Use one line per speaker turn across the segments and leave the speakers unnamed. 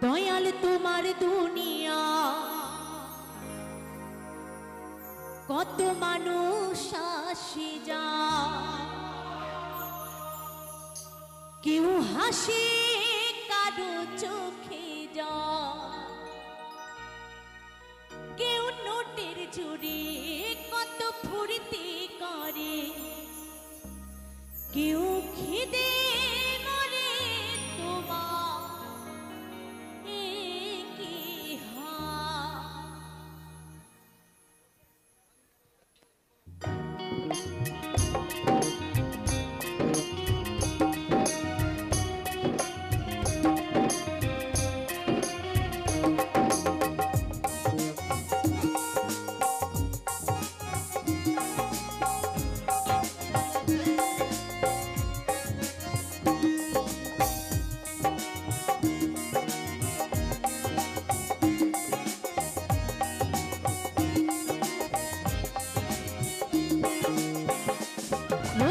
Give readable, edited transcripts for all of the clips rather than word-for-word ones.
দয়াল তোমার দুনিয়া কত মানুষ আসি যা, কেউ হাসে কারো চোখে যা, কেউ নোটের জুড়ে কত ফুর্তি করে, কেউ খিদে মরে তোমার কি হাল।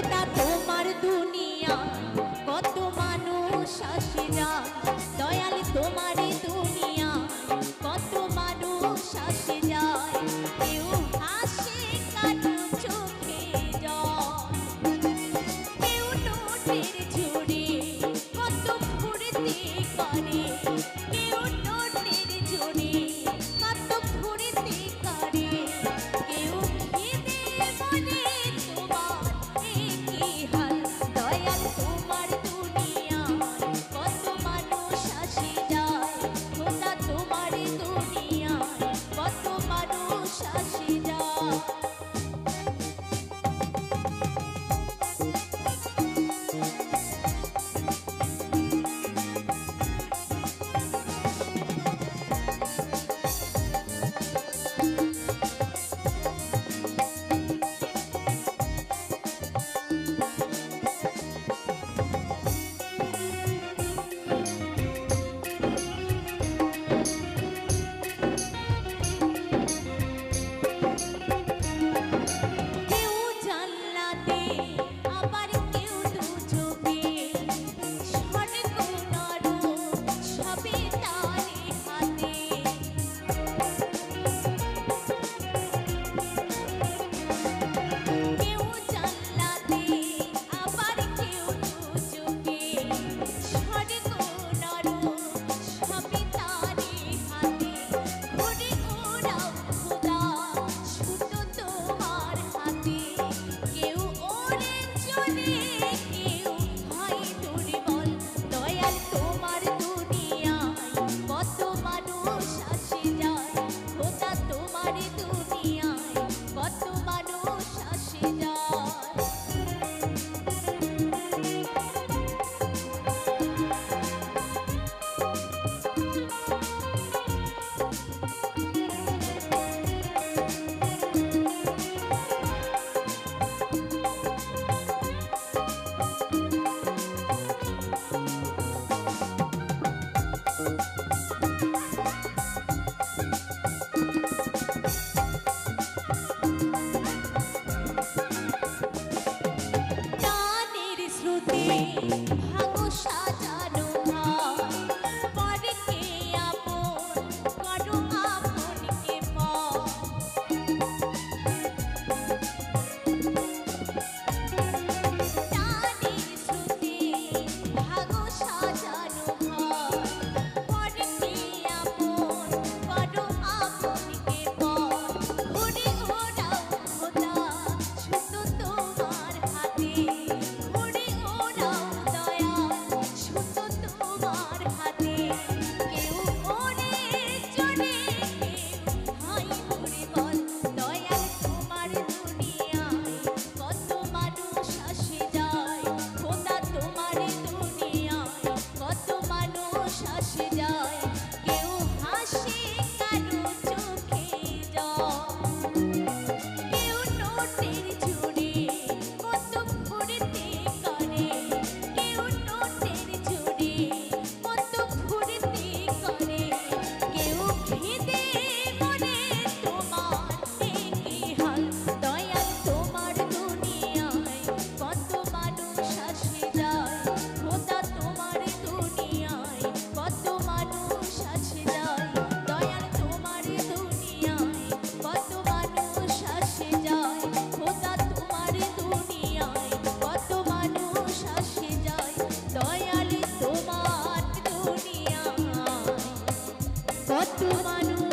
দয়াল তোমার দুনিয়া কত মানুষ আসে যায়, কেউ হাসে কারো চোখে জল, কেউ নোটের ঝুড়ি কত ফুর্তি করে, কেউ নোটের ঝুড়ি কত ফুর্তি করে, কেউ খিদে মরে তোমার কি হাল। দয়াল তোমার দুনিয়া কত মানুষ আসে যায়, খোদা তোমার দুনিয়া কত মানুষ আসে যায়। কত মানুষ মানুষ